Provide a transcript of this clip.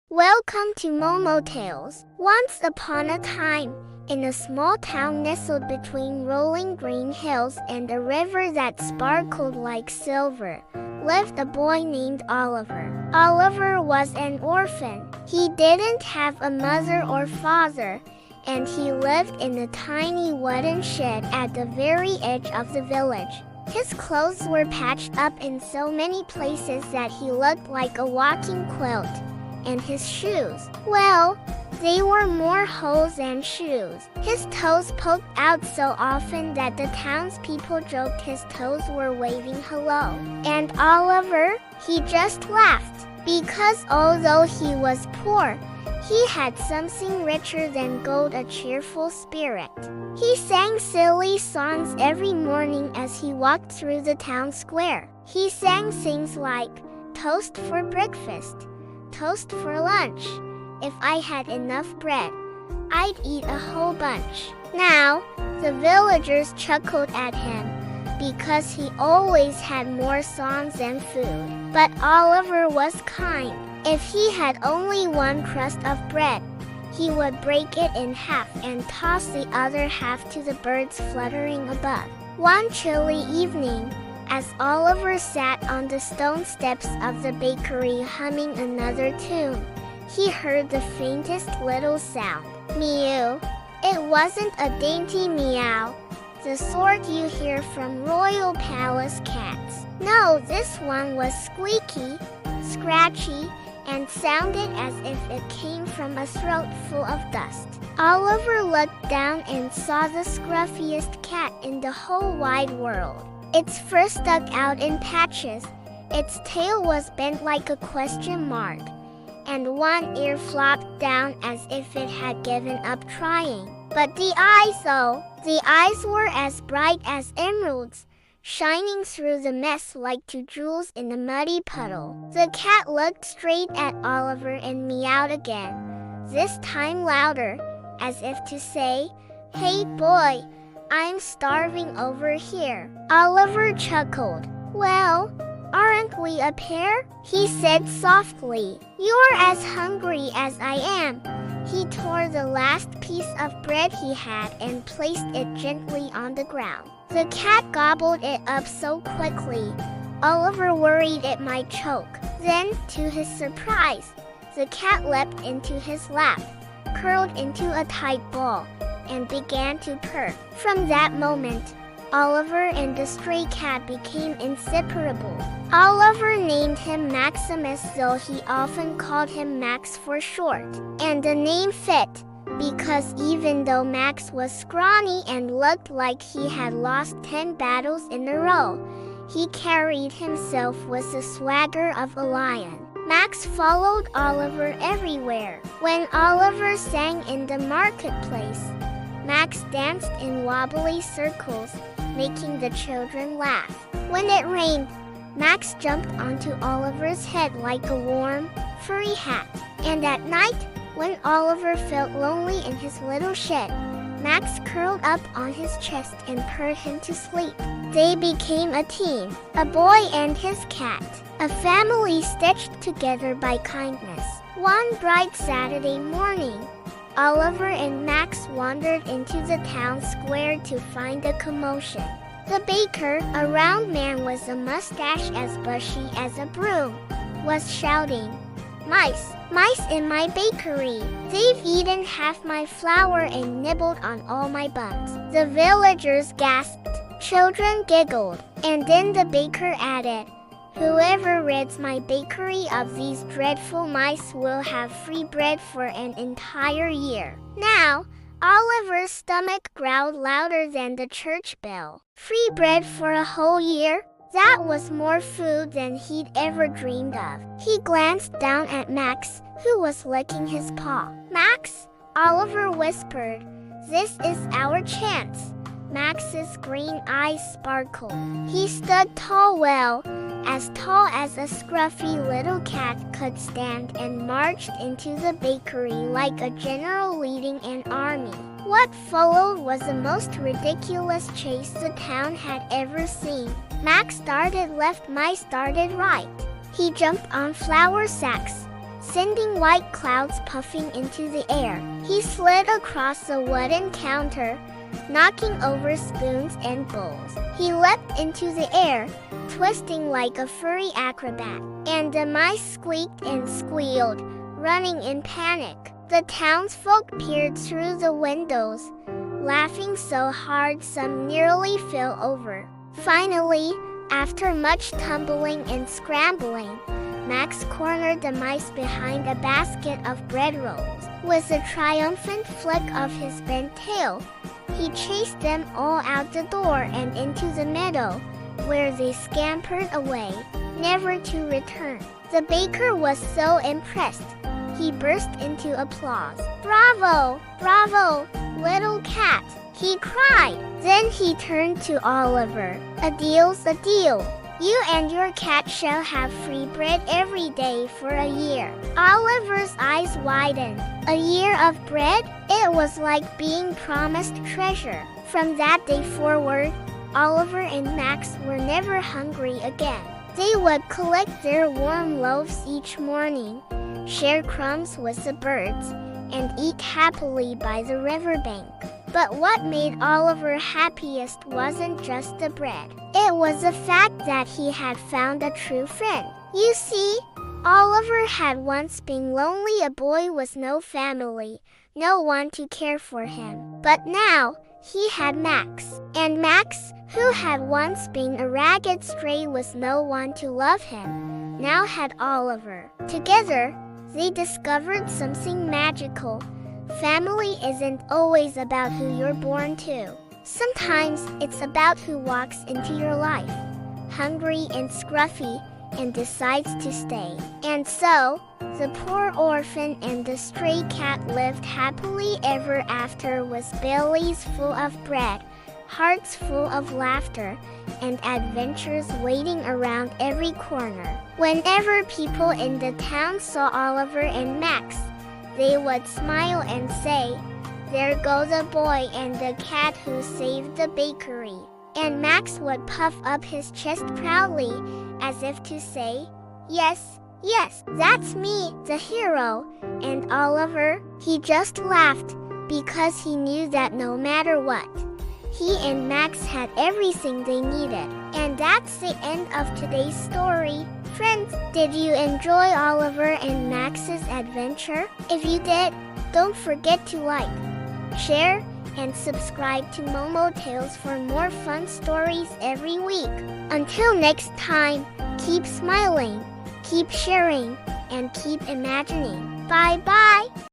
Welcome to Momo Tales. Once upon a time, in a small town nestled between rolling green hills and a river that sparkled like silver, lived a boy named Oliver. Oliver was an orphan. He didn't have a mother or father, and he lived in a tiny wooden shed at the very edge of the village. His clothes were patched up in so many places that he looked like a walking quilt. And his shoes, well, they were more holes than shoes. His toes poked out so often that the townspeople joked his toes were waving hello. And Oliver, he just laughed, because although he was poor, he had something richer than gold, a cheerful spirit. He sang silly songs every morning as he walked through the town square. He sang things like, "Toast for breakfast, toast for lunch. If I had enough bread, I'd eat a whole bunch." Now, the villagers chuckled at him because he always had more songs than food. But Oliver was kind. If he had only one crust of bread, he would break it in half and toss the other half to the birds fluttering above. One chilly evening, as Oliver sat on the stone steps of the bakery humming another tune, he heard the faintest little sound. Mew. It wasn't a dainty meow, the sort you hear from royal palace cats. No, this one was squeaky, scratchy, and sounded as if it came from a throat full of dust. Oliver looked down and saw the scruffiest cat in the whole wide world. Its fur stuck out in patches, its tail was bent like a question mark, and one ear flopped down as if it had given up trying. But the eyes were as bright as emeralds, shining through the mess like two jewels in a muddy puddle. The cat looked straight at Oliver and meowed again, this time louder, as if to say, "Hey boy, I'm starving over here." Oliver chuckled. "Well, aren't we a pair?" he said softly. "You're as hungry as I am." He tore the last piece of bread he had and placed it gently on the ground. The cat gobbled it up so quickly, Oliver worried it might choke. Then, to his surprise, the cat leapt into his lap, curled into a tight ball, and began to purr. From that moment, Oliver and the stray cat became inseparable. Oliver named him Maximus, though he often called him Max for short. And the name fit, because even though Max was scrawny and looked like he had lost 10 battles in a row, he carried himself with the swagger of a lion. Max followed Oliver everywhere. When Oliver sang in the marketplace, Max danced in wobbly circles, making the children laugh. When it rained, Max jumped onto Oliver's head like a warm, furry hat. And at night, when Oliver felt lonely in his little shed, Max curled up on his chest and purred him to sleep. They became a team, a boy and his cat, a family stitched together by kindness. One bright Saturday morning, Oliver and Max wandered into the town square to find a commotion. The baker, a round man with a mustache as bushy as a broom, was shouting, "Mice! Mice in my bakery! They've eaten half my flour and nibbled on all my buns." The villagers gasped, children giggled, and then the baker added, "Whoever rids my bakery of these dreadful mice will have free bread for an entire year." Now, Oliver's stomach growled louder than the church bell. Free bread for a whole year? That was more food than he'd ever dreamed of. He glanced down at Max, who was licking his paw. "Max," Oliver whispered, "this is our chance." Max's green eyes sparkled. He stood tall, well, as tall as a scruffy little cat could stand, and marched into the bakery like a general leading an army. What followed was the most ridiculous chase the town had ever seen. Max started left, Mice started right. He jumped on flour sacks, sending white clouds puffing into the air. He slid across a wooden counter, knocking over spoons and bowls. He leapt into the air, twisting like a furry acrobat, and the mice squeaked and squealed, running in panic. The townsfolk peered through the windows, laughing so hard some nearly fell over. Finally, after much tumbling and scrambling, Max cornered the mice behind a basket of bread rolls. With a triumphant flick of his bent tail, he chased them all out the door and into the meadow, where they scampered away, never to return. The baker was so impressed, he burst into applause. "Bravo! Bravo, little cat!" he cried. Then he turned to Oliver. "A deal's a deal. You and your cat shall have free bread every day for a year." Oliver's eyes widened. A year of bread? It was like being promised treasure. From that day forward, Oliver and Max were never hungry again. They would collect their warm loaves each morning, share crumbs with the birds, and eat happily by the riverbank. But what made Oliver happiest wasn't just the bread. It was the fact that he had found a true friend. You see, Oliver had once been lonely, a boy with no family, no one to care for him. But now, he had Max. And Max, who had once been a ragged stray with no one to love him, now had Oliver. Together, they discovered something magical. Family isn't always about who you're born to. Sometimes it's about who walks into your life, hungry and scruffy, and decides to stay. And so, the poor orphan and the stray cat lived happily ever after with bellies full of bread, hearts full of laughter, and adventures waiting around every corner. Whenever people in the town saw Oliver and Max, they would smile and say, "There go the boy and the cat who saved the bakery." And Max would puff up his chest proudly, as if to say, "Yes, yes, that's me, the hero." And Oliver, he just laughed, because he knew that no matter what, he and Max had everything they needed. And that's the end of today's story. Friends, did you enjoy Oliver and Max's adventure? If you did, don't forget to like, share, and subscribe to Momo Tales for more fun stories every week. Until next time, keep smiling, keep sharing, and keep imagining. Bye-bye!